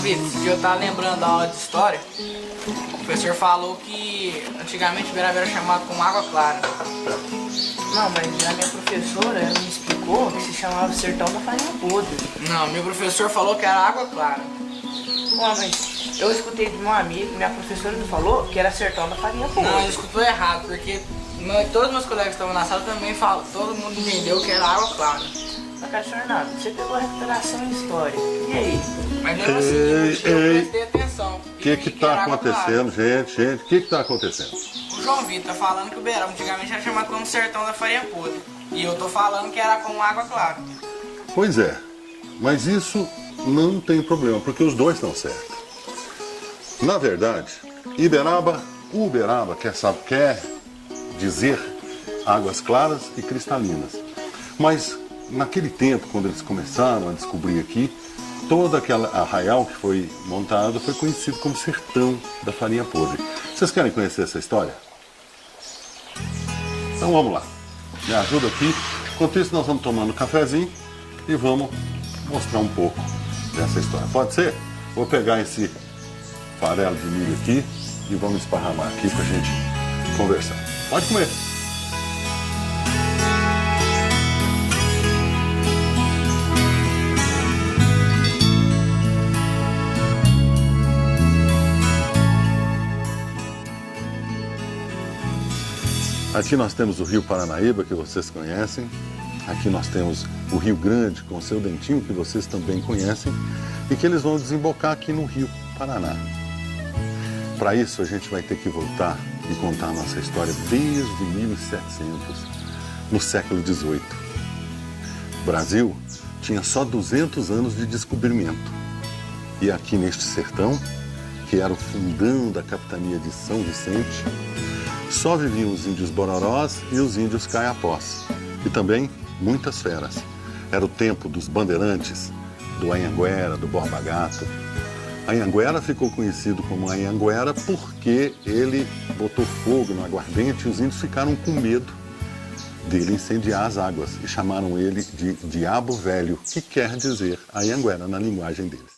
Vitor, esse dia eu tava lembrando da aula de história. O professor falou que antigamente Uberaba era chamado como Água Clara. Não, mas a minha professora, ela me explicou que se chamava Sertão da Farinha Podre. Não, meu professor falou que era Água Clara. Mas eu escutei de meu amigo, minha professora me falou que era Sertão da Farinha Podre. Não, ele escutou errado, porque todos meus colegas que estavam na sala também falam, todo mundo entendeu que era Água Clara. Mas, cara, senhor Renato, você pegou a recuperação em história. E aí? Mas mesmo assim, eu prestei atenção. O que tá acontecendo, gente? O que tá acontecendo? O João Vitor tá falando que o Uberaba antigamente era chamado como Sertão da Farinha Podre. E eu tô falando que era como Água Clara. Pois é, mas isso não tem problema, porque os dois estão certos. Na verdade, Uberaba quer dizer águas claras e cristalinas. Mas naquele tempo, quando eles começaram a descobrir aqui, todo aquele arraial que foi montado foi conhecido como Sertão da Farinha Podre. Vocês querem conhecer essa história? Então vamos lá. Me ajuda aqui. Enquanto isso, nós vamos tomando um cafezinho e vamos mostrar um pouco dessa história. Pode ser? Vou pegar esse farelo de milho aqui e vamos esparramar aqui pra gente conversar. Pode comer. Aqui nós temos o Rio Paranaíba, que vocês conhecem. Aqui nós temos o Rio Grande, com seu dentinho, que vocês também conhecem. E que eles vão desembocar aqui no Rio Paraná. Para isso, a gente vai ter que voltar e contar a nossa história desde 1700, no século XVIII. O Brasil tinha só 200 anos de descobrimento. E aqui neste sertão, que era o fundão da capitania de São Vicente, só viviam os índios bororós e os índios caiapós, e também muitas feras. Era o tempo dos bandeirantes, do Anhanguera, do Borba Gato. Anhanguera ficou conhecido como Anhanguera porque ele botou fogo no aguardente e os índios ficaram com medo dele incendiar as águas e chamaram ele de Diabo Velho, que quer dizer Anhanguera na linguagem deles.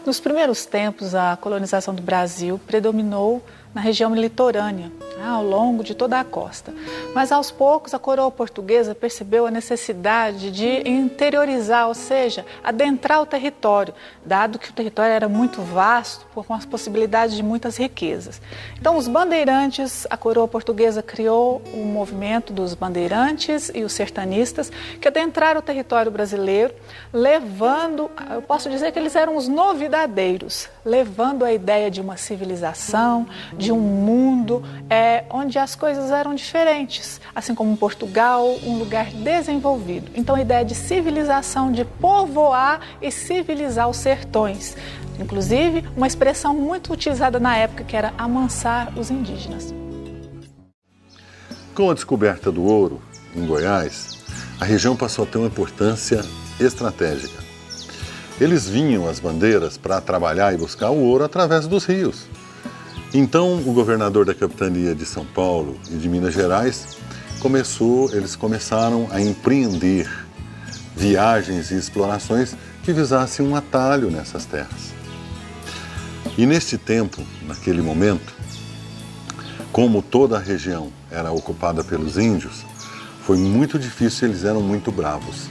Nos primeiros tempos, a colonização do Brasil predominou na região litorânea, ao longo de toda a costa. Mas aos poucos a coroa portuguesa percebeu a necessidade de interiorizar, ou seja, adentrar o território, dado que o território era muito vasto, com as possibilidades de muitas riquezas. Então os bandeirantes, a coroa portuguesa criou o movimento dos bandeirantes e os sertanistas que adentraram o território brasileiro, levando, eu posso dizer que eles eram os novidadeiros, levando a ideia de uma civilização, de um mundo onde as coisas eram diferentes, assim como Portugal, um lugar desenvolvido. Então a ideia de civilização, de povoar e civilizar os sertões. Inclusive, uma expressão muito utilizada na época, que era amansar os indígenas. Com a descoberta do ouro em Goiás, a região passou a ter uma importância estratégica. Eles vinham as bandeiras para trabalhar e buscar o ouro através dos rios. Então, o governador da capitania de São Paulo e de Minas Gerais eles começaram a empreender viagens e explorações que visassem um atalho nessas terras. E neste tempo, naquele momento, como toda a região era ocupada pelos índios, foi muito difícil, eles eram muito bravos.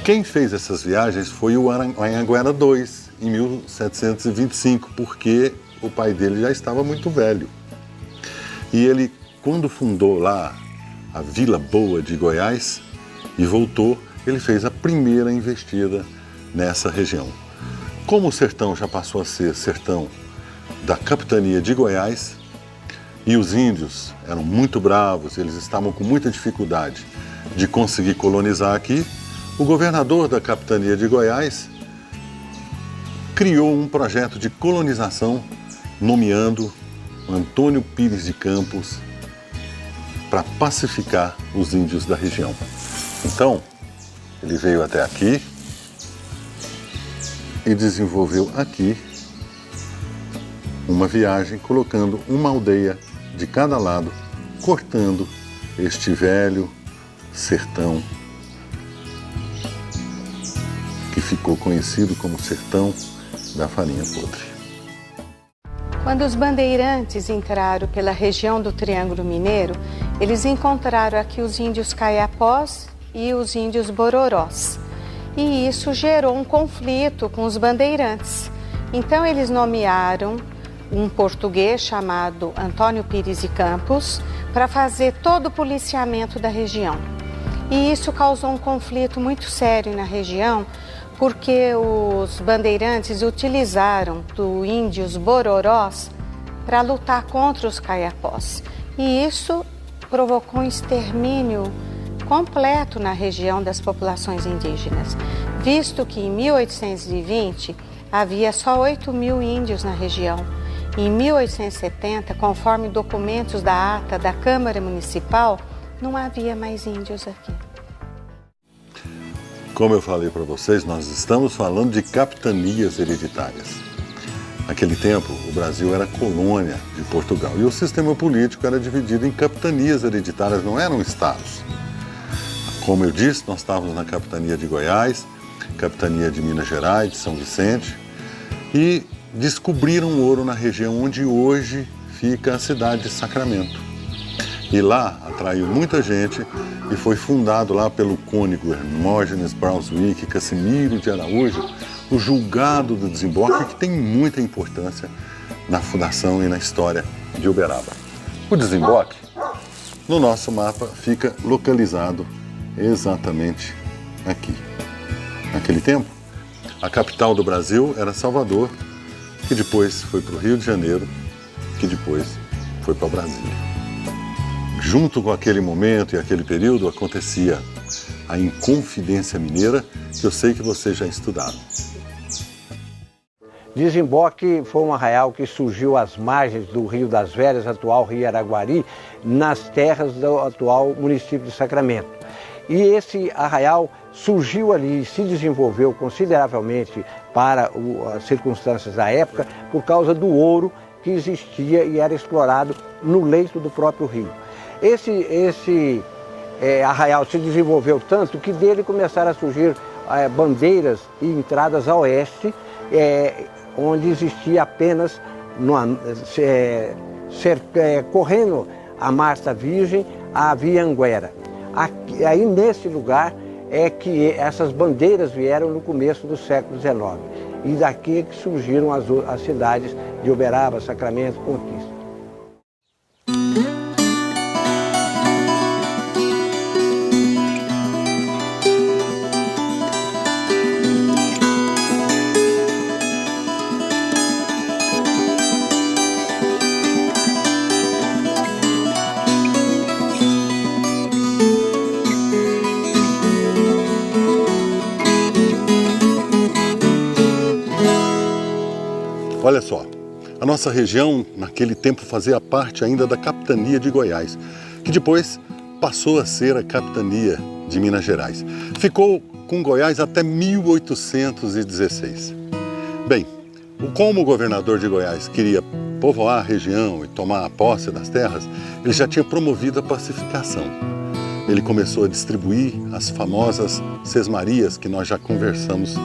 Quem fez essas viagens foi o Anhanguera II, em 1725, porque o pai dele já estava muito velho. E ele, quando fundou lá a Vila Boa de Goiás e voltou, ele fez a primeira investida nessa região. Como o sertão já passou a ser sertão da capitania de Goiás, e os índios eram muito bravos, eles estavam com muita dificuldade de conseguir colonizar aqui, o governador da capitania de Goiás criou um projeto de colonização, nomeando Antônio Pires de Campos para pacificar os índios da região. Então, ele veio até aqui e desenvolveu aqui uma viagem, colocando uma aldeia de cada lado, cortando este velho sertão que ficou conhecido como Sertão da Farinha Podre. Quando os bandeirantes entraram pela região do Triângulo Mineiro, eles encontraram aqui os índios Caiapós e os índios Bororós. E isso gerou um conflito com os bandeirantes. Então eles nomearam um português chamado Antônio Pires e Campos para fazer todo o policiamento da região. E isso causou um conflito muito sério na região, porque os bandeirantes utilizaram dos índios Bororós para lutar contra os Caiapós. E isso provocou um extermínio completo na região das populações indígenas, visto que em 1820 havia só 8.000 índios na região. Em 1870, conforme documentos da ata da Câmara Municipal, não havia mais índios aqui. Como eu falei para vocês, nós estamos falando de capitanias hereditárias. Naquele tempo, o Brasil era colônia de Portugal e o sistema político era dividido em capitanias hereditárias, não eram estados. Como eu disse, nós estávamos na capitania de Goiás, capitania de Minas Gerais, de São Vicente, e descobriram ouro na região onde hoje fica a cidade de Sacramento. E lá atraiu muita gente e foi fundado lá pelo cônego Hermógenes Braunschweig Casimiro de Araújo, o julgado do desembarque, que tem muita importância na fundação e na história de Uberaba. O desembarque, no nosso mapa, fica localizado exatamente aqui. Naquele tempo, a capital do Brasil era Salvador, que depois foi para o Rio de Janeiro, que depois foi para Brasília. Junto com aquele momento e aquele período acontecia a Inconfidência Mineira, que eu sei que vocês já estudaram. Desemboque foi um arraial que surgiu às margens do Rio das Velhas, atual Rio Araguari, nas terras do atual município de Sacramento. E esse arraial surgiu ali e se desenvolveu consideravelmente para as circunstâncias da época por causa do ouro que existia e era explorado no leito do próprio rio. Esse arraial se desenvolveu tanto que dele começaram a surgir bandeiras e entradas a oeste, onde existia apenas, correndo a Marta Virgem, a Via Anguera. Aí nesse lugar é que essas bandeiras vieram no começo do século XIX. E daqui é que surgiram as cidades de Uberaba, Sacramento, Conquista. Olha só, a nossa região naquele tempo fazia parte ainda da capitania de Goiás, que depois passou a ser a capitania de Minas Gerais. Ficou com Goiás até 1816. Bem, como o governador de Goiás queria povoar a região e tomar a posse das terras, ele já tinha promovido a pacificação. Ele começou a distribuir as famosas sesmarias, que nós já conversamos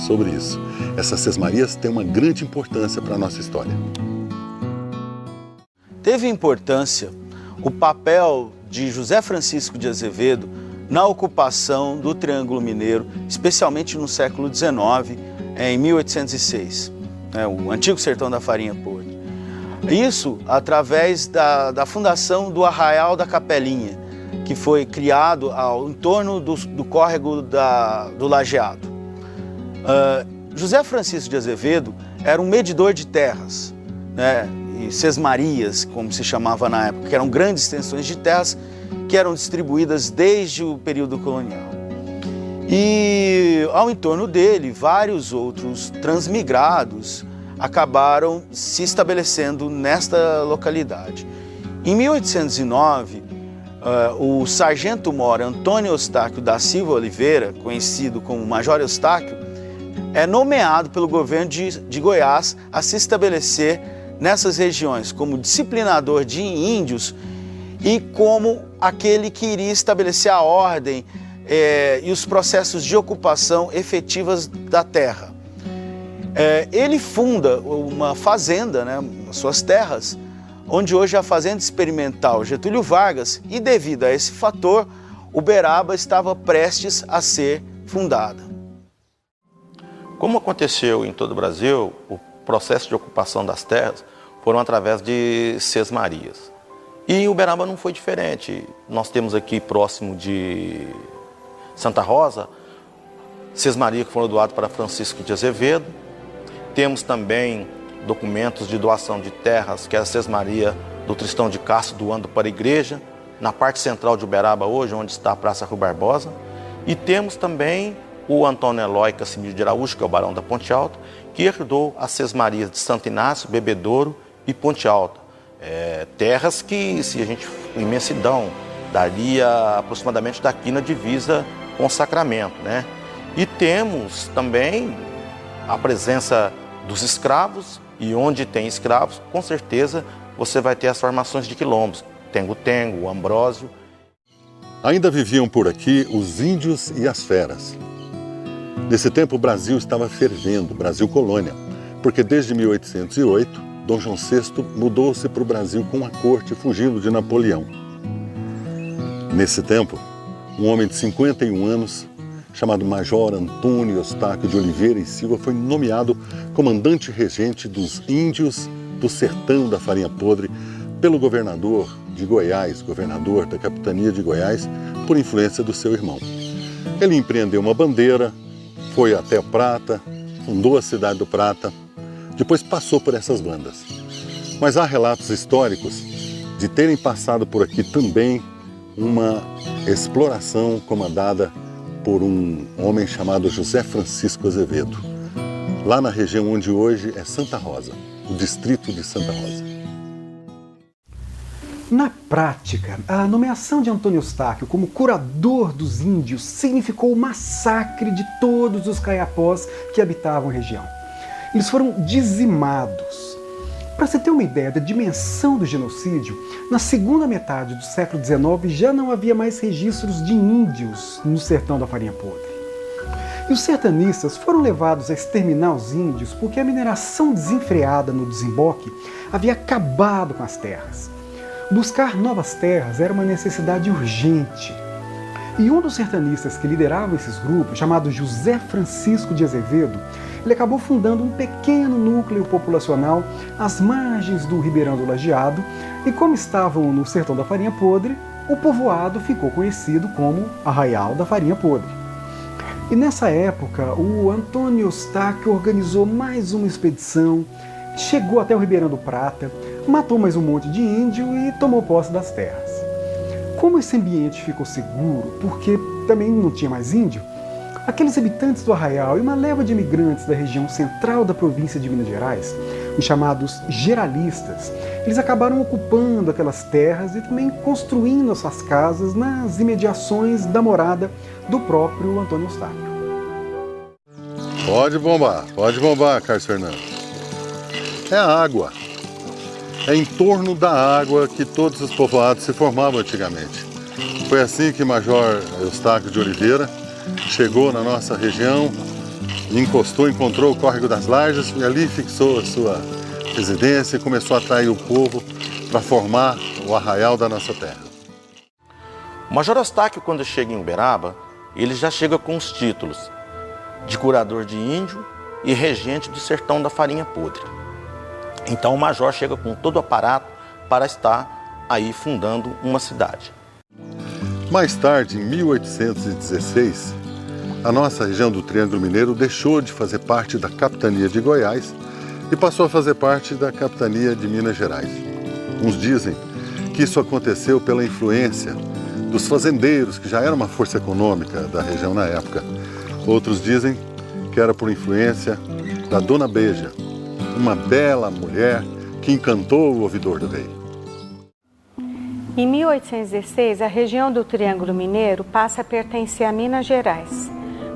sobre isso. Essas sesmarias têm uma grande importância para a nossa história. Teve importância o papel de José Francisco de Azevedo na ocupação do Triângulo Mineiro, especialmente no século XIX, em 1806, o antigo Sertão da Farinha Podre. Isso através da fundação do Arraial da Capelinha, que foi criado em torno do córrego do Lajeado. José Francisco de Azevedo era um medidor de terras, e sesmarias, como se chamava na época, que eram grandes extensões de terras que eram distribuídas desde o período colonial. E ao entorno dele, vários outros transmigrados acabaram se estabelecendo nesta localidade. Em 1809, o sargento-mor Antônio Eustáquio da Silva Oliveira, conhecido como Major Eustáquio, é nomeado pelo governo de Goiás a se estabelecer nessas regiões como disciplinador de índios e como aquele que iria estabelecer a ordem e os processos de ocupação efetivas da terra. Ele funda uma fazenda, né, suas terras, onde hoje é a Fazenda Experimental Getúlio Vargas, e devido a esse fator, Uberaba estava prestes a ser fundada. Como aconteceu em todo o Brasil, o processo de ocupação das terras foram através de sesmarias. E Uberaba não foi diferente. Nós temos aqui próximo de Santa Rosa, sesmaria que foram doadas para Francisco de Azevedo. Temos também documentos de doação de terras, que é a sesmaria do Tristão de Castro doando para a igreja, na parte central de Uberaba hoje, onde está a Praça Rui Barbosa. E temos também o Antônio Eloy Cassimiro de Araújo, que é o Barão da Ponte Alta, que herdou as sesmarias de Santo Inácio, Bebedouro e Ponte Alta. Terras que, se a gente imensidão, daria aproximadamente daqui na divisa com o Sacramento, né? E temos também a presença dos escravos, e onde tem escravos, com certeza você vai ter as formações de quilombos, Tengo-Tengo, Ambrósio. Ainda viviam por aqui os índios e as feras. Nesse tempo o Brasil estava fervendo, Brasil colônia, porque desde 1808, Dom João VI mudou-se para o Brasil com a corte, fugindo de Napoleão. Nesse tempo, um homem de 51 anos, chamado Major Antônio Eustáquio de Oliveira e Silva, foi nomeado comandante-regente dos índios do sertão da Farinha Podre pelo governador de Goiás, governador da capitania de Goiás, por influência do seu irmão. Ele empreendeu uma bandeira, foi até o Prata, fundou a cidade do Prata, depois passou por essas bandas. Mas há relatos históricos de terem passado por aqui também uma exploração comandada por um homem chamado José Francisco Azevedo, lá na região onde hoje é Santa Rosa, o distrito de Santa Rosa. Na prática, a nomeação de Antônio Eustáquio como curador dos índios significou o massacre de todos os caiapós que habitavam a região. Eles foram dizimados. Para você ter uma ideia da dimensão do genocídio, na segunda metade do século XIX já não havia mais registros de índios no sertão da Farinha Podre. E os sertanistas foram levados a exterminar os índios porque a mineração desenfreada no desemboque havia acabado com as terras. Buscar novas terras era uma necessidade urgente. E um dos sertanistas que lideravam esses grupos, chamado José Francisco de Azevedo, ele acabou fundando um pequeno núcleo populacional às margens do Ribeirão do Lajeado, e como estavam no sertão da Farinha Podre, o povoado ficou conhecido como Arraial da Farinha Podre. E nessa época, o Antônio Eustáquio organizou mais uma expedição, chegou até o Ribeirão do Prata, matou mais um monte de índio e tomou posse das terras. Como esse ambiente ficou seguro, porque também não tinha mais índio, aqueles habitantes do Arraial e uma leva de imigrantes da região central da província de Minas Gerais, os chamados geralistas, eles acabaram ocupando aquelas terras e também construindo as suas casas nas imediações da morada do próprio Antônio Eustáquio. Pode bombar, Carlos Fernando. É a água. É em torno da água que todos os povoados se formavam antigamente. Foi assim que Major Eustáquio de Oliveira chegou na nossa região, encontrou o Córrego das Lajes e ali fixou a sua residência e começou a atrair o povo para formar o arraial da nossa terra. O Major Eustáquio, quando chega em Uberaba, ele já chega com os títulos de curador de índio e regente do sertão da Farinha Podre. Então o major chega com todo o aparato para estar aí fundando uma cidade. Mais tarde, em 1816, a nossa região do Triângulo Mineiro deixou de fazer parte da capitania de Goiás e passou a fazer parte da capitania de Minas Gerais. Uns dizem que isso aconteceu pela influência dos fazendeiros, que já era uma força econômica da região na época. Outros dizem que era por influência da Dona Beija, uma bela mulher que encantou o ouvidor do rei. Em 1816, a região do Triângulo Mineiro passa a pertencer a Minas Gerais.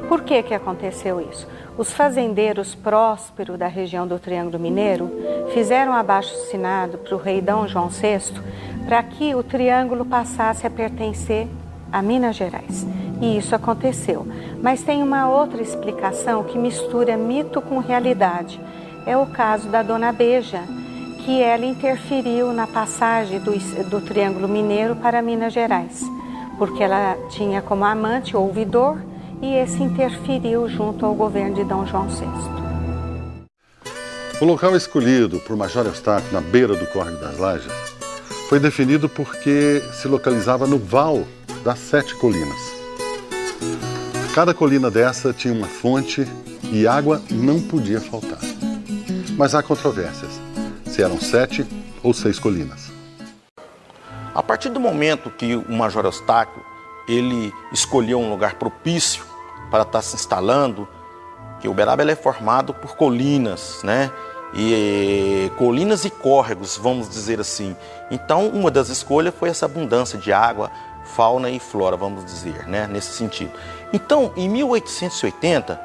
Por que aconteceu isso? Os fazendeiros prósperos da região do Triângulo Mineiro fizeram abaixo-assinado para o rei Dom João VI para que o Triângulo passasse a pertencer a Minas Gerais. e isso aconteceu. Mas tem uma outra explicação que mistura mito com realidade. É o caso da Dona Beija, que ela interferiu na passagem do Triângulo Mineiro para Minas Gerais, porque ela tinha como amante o ouvidor e esse interferiu junto ao governo de Dom João VI. O local escolhido por Major Eustáquio, na beira do Córrego das Lajes, foi definido porque se localizava no val das 7 colinas. Cada colina dessa tinha uma fonte e água não podia faltar. Mas há controvérsias, se eram 7 ou 6 colinas. A partir do momento que o Major Eustáquio ele escolheu um lugar propício para estar se instalando, que Uberaba é formado por colinas, né? E colinas e córregos, vamos dizer assim. Então, uma das escolhas foi essa abundância de água, fauna e flora, vamos dizer, né? Nesse sentido. Então, em 1880,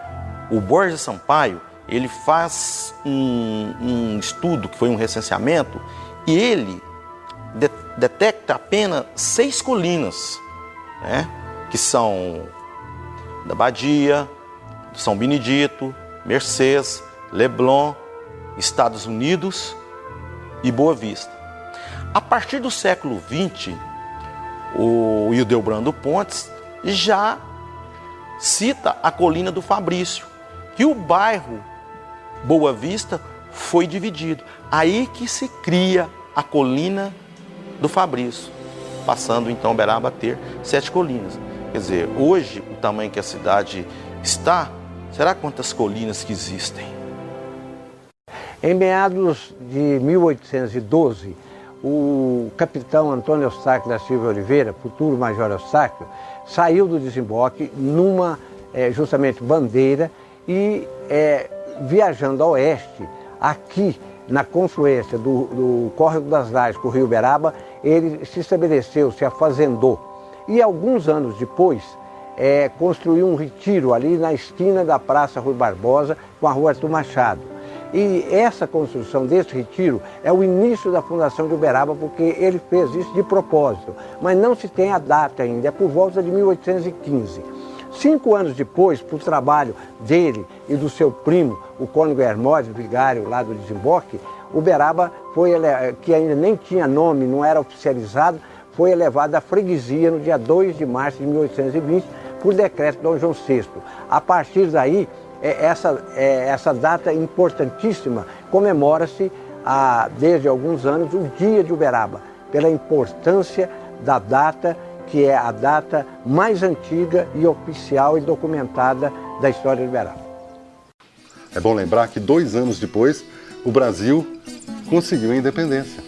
o Borges Sampaio, ele faz um estudo, que foi um recenseamento, e ele detecta apenas 6 colinas, né? Que são da Badia, São Benedito, Mercês, Leblon, Estados Unidos e Boa Vista. A partir do século XX, o Hildebrando Pontes já cita a colina do Fabrício, que o bairro Boa Vista foi dividido. Aí que se cria a colina do Fabrício, passando então Uberaba a ter 7 colinas. Quer dizer, hoje o tamanho que a cidade está, será quantas colinas que existem? Em meados de 1812, o capitão Antônio Eustáquio da Silva Oliveira, futuro Major Eustáquio, saiu do desemboque numa, justamente, bandeira e, viajando a oeste, aqui na confluência do Córrego das Lajes com o Rio Uberaba, ele se estabeleceu, se afazendou. E alguns anos depois, construiu um retiro ali na esquina da Praça Rui Barbosa com a Rua Arthur Machado. E essa construção desse retiro é o início da fundação de Uberaba, porque ele fez isso de propósito, mas não se tem a data ainda, é por volta de 1815. 5 anos depois, por trabalho dele e do seu primo, o cônego Hermógenes, vigário lá do desemboque, Uberaba, que ainda nem tinha nome, não era oficializado, foi elevado à freguesia no dia 2 de março de 1820, por decreto de Dom João VI. A partir daí, essa data importantíssima comemora-se desde alguns anos o Dia de Uberaba, pela importância da data, que é a data mais antiga e oficial e documentada da história de Uberaba. É bom lembrar que 2 anos depois, o Brasil conseguiu a independência.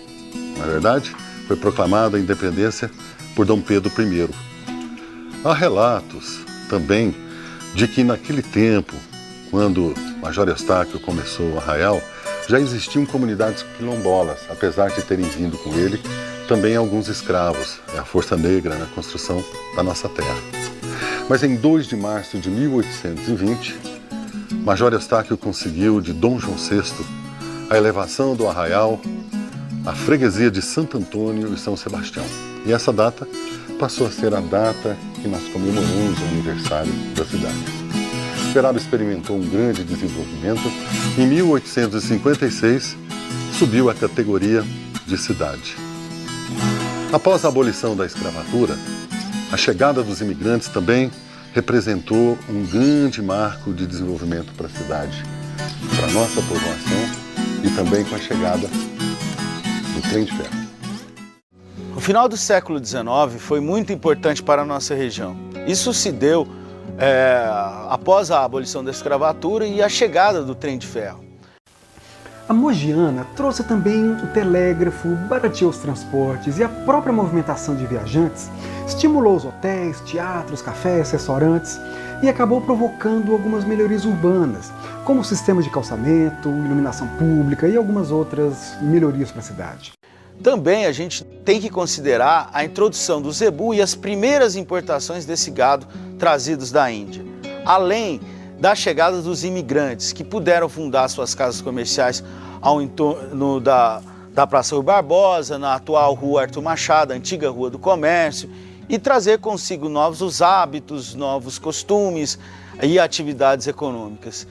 Na verdade, foi proclamada a independência por Dom Pedro I. Há relatos também de que naquele tempo, quando Major Eustáquio começou o arraial, já existiam comunidades quilombolas, apesar de terem vindo com ele também alguns escravos, a força negra na construção da nossa terra. Mas em 2 de março de 1820, Major Eustáquio conseguiu de Dom João VI a elevação do arraial à freguesia de Santo Antônio e São Sebastião. E essa data passou a ser a data que nós comemoramos o aniversário da cidade. Uberaba experimentou um grande desenvolvimento. Em 1856, subiu à categoria de cidade. Após a abolição da escravatura, a chegada dos imigrantes também representou um grande marco de desenvolvimento para a cidade, para a nossa povoação e também com a chegada do trem de ferro. O final do século XIX foi muito importante para a nossa região. Isso se deu após a abolição da escravatura e a chegada do trem de ferro. A Mogiana trouxe também o telégrafo, barateou os transportes e a própria movimentação de viajantes estimulou os hotéis, teatros, cafés, restaurantes e acabou provocando algumas melhorias urbanas, como o sistema de calçamento, iluminação pública e algumas outras melhorias para a cidade. Também a gente tem que considerar a introdução do zebu e as primeiras importações desse gado trazidos da Índia, além da chegada dos imigrantes que puderam fundar suas casas comerciais ao entorno da Praça Rui Barbosa, na atual Rua Arthur Machado, a antiga Rua do Comércio, e trazer consigo novos hábitos, novos costumes e atividades econômicas.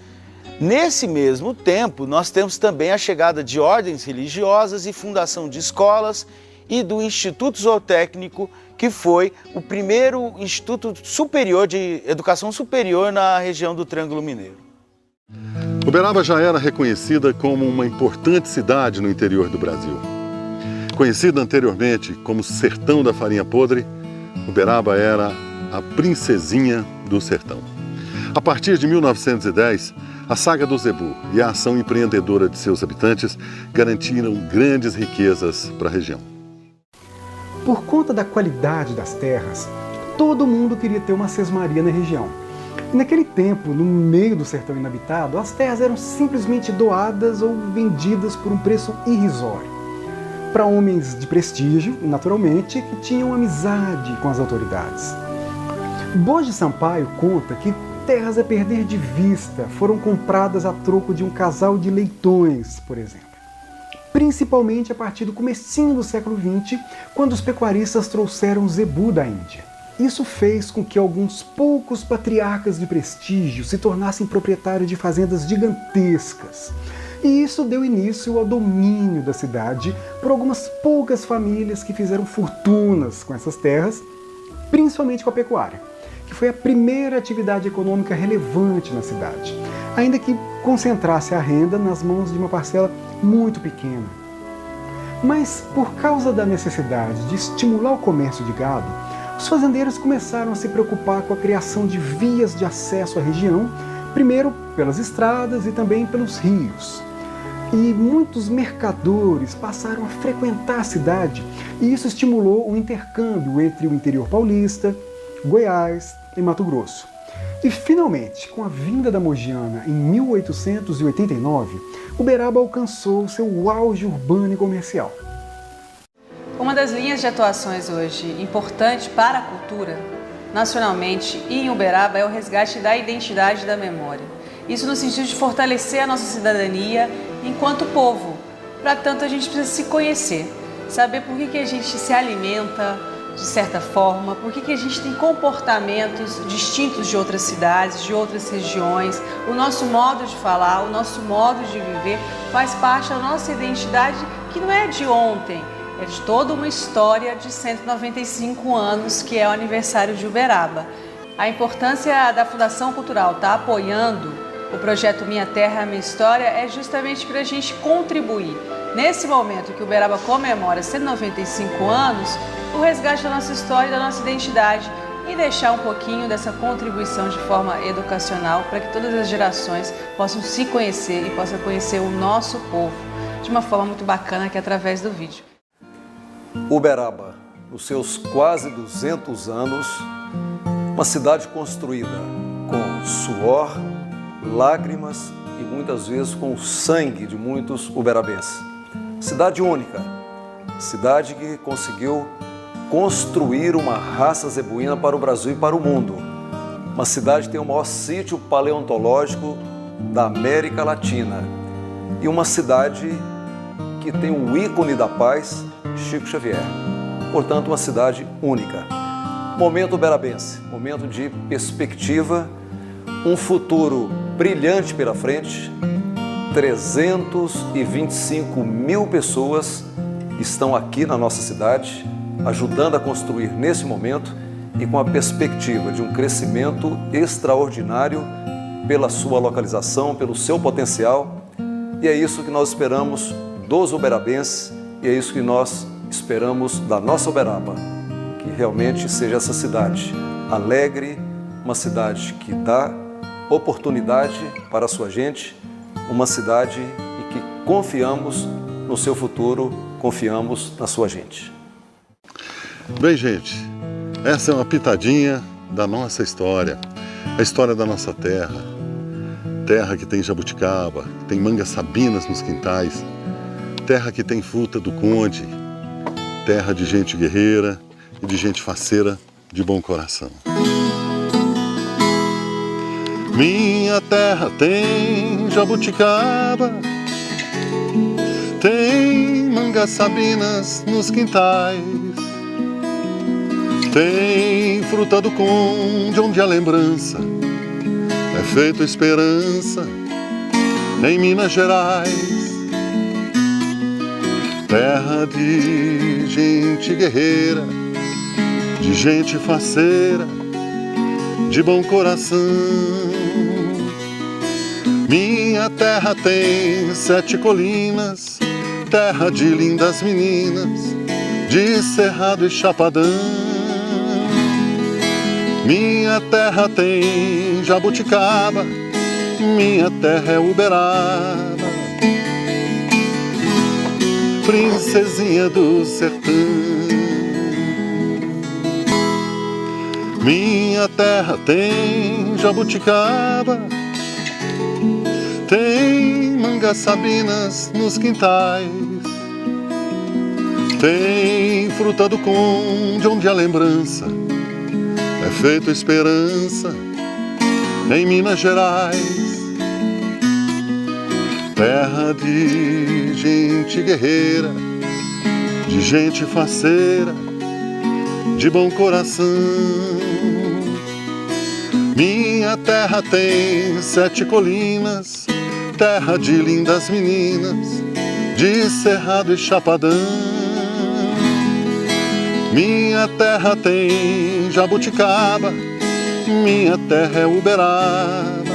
Nesse mesmo tempo, nós temos também a chegada de ordens religiosas e fundação de escolas e do Instituto Zootécnico, que foi o primeiro instituto superior de educação superior na região do Triângulo Mineiro. Uberaba já era reconhecida como uma importante cidade no interior do Brasil. Conhecida anteriormente como Sertão da Farinha Podre, Uberaba era a princesinha do sertão. A partir de 1910, a saga do Zebu e a ação empreendedora de seus habitantes garantiram grandes riquezas para a região. Por conta da qualidade das terras, todo mundo queria ter uma sesmaria na região. E naquele tempo, no meio do sertão inabitado, as terras eram simplesmente doadas ou vendidas por um preço irrisório. Para homens de prestígio, naturalmente, que tinham amizade com as autoridades. Borges Sampaio conta que terras a perder de vista foram compradas a troco de um casal de leitões, por exemplo. Principalmente a partir do comecinho do século XX, quando os pecuaristas trouxeram zebu da Índia. Isso fez com que alguns poucos patriarcas de prestígio se tornassem proprietários de fazendas gigantescas. E isso deu início ao domínio da cidade por algumas poucas famílias que fizeram fortunas com essas terras, principalmente com a pecuária, que foi a primeira atividade econômica relevante na cidade, ainda que concentrasse a renda nas mãos de uma parcela muito pequena. Mas, por causa da necessidade de estimular o comércio de gado, os fazendeiros começaram a se preocupar com a criação de vias de acesso à região, primeiro pelas estradas e também pelos rios. E muitos mercadores passaram a frequentar a cidade, e isso estimulou o intercâmbio entre o interior paulista, Goiás e Mato Grosso. E, finalmente, com a vinda da Mogiana em 1889, Uberaba alcançou seu auge urbano e comercial. Uma das linhas de atuações hoje importante para a cultura, nacionalmente e em Uberaba, é o resgate da identidade e da memória. Isso no sentido de fortalecer a nossa cidadania enquanto povo. Para tanto, a gente precisa se conhecer, saber por que a gente se alimenta de certa forma, por que a gente tem comportamentos distintos de outras cidades, de outras regiões. O nosso modo de falar, o nosso modo de viver faz parte da nossa identidade, que não é de ontem, é de toda uma história de 195 anos, que é o aniversário de Uberaba. A importância da Fundação Cultural estar apoiando o projeto Minha Terra, Minha História é justamente para a gente contribuir. Nesse momento que Uberaba comemora 195 anos, o resgate da nossa história e da nossa identidade e deixar um pouquinho dessa contribuição de forma educacional para que todas as gerações possam se conhecer e possam conhecer o nosso povo de uma forma muito bacana, que é através do vídeo. Uberaba, nos seus quase 200 anos, uma cidade construída com suor, lágrimas e muitas vezes com o sangue de muitos uberabenses. Cidade única, cidade que conseguiu construir uma raça zebuína para o Brasil e para o mundo. Uma cidade que tem o maior sítio paleontológico da América Latina. E uma cidade que tem o ícone da paz, Chico Xavier. Portanto, uma cidade única. Momento uberabense, momento de perspectiva, um futuro brilhante pela frente. 325 mil pessoas estão aqui na nossa cidade, ajudando a construir nesse momento e com a perspectiva de um crescimento extraordinário pela sua localização, pelo seu potencial. E é isso que nós esperamos dos uberabenses e é isso que nós esperamos da nossa Uberaba, que realmente seja essa cidade alegre, uma cidade que dá oportunidade para a sua gente, uma cidade em que confiamos no seu futuro, confiamos na sua gente. Bem, gente, essa é uma pitadinha da nossa história, a história da nossa terra. Terra que tem jabuticaba, que tem mangas sabinas nos quintais, terra que tem fruta do conde, terra de gente guerreira e de gente faceira de bom coração. Minha terra tem jabuticaba, tem mangas sabinas nos quintais, Tem fruta do conde onde a lembrança é feito esperança, em Minas Gerais, terra de gente guerreira, de gente faceira, de bom coração. Minha terra tem 7 colinas, terra de lindas meninas, de cerrado e chapadão. Minha terra tem jabuticaba, minha terra é Uberaba, princesinha do sertão. Minha terra tem jabuticaba, tem mangas sabinas nos quintais, tem fruta do conde onde a lembrança é feito esperança, em Minas Gerais, terra de gente guerreira, de gente faceira, de bom coração. Minha terra tem 7 colinas, terra de lindas meninas, de cerrado e chapadão. Minha terra tem jabuticaba, minha terra é Uberaba,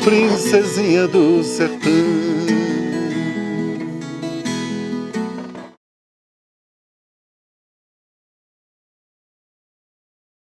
princesinha do sertão.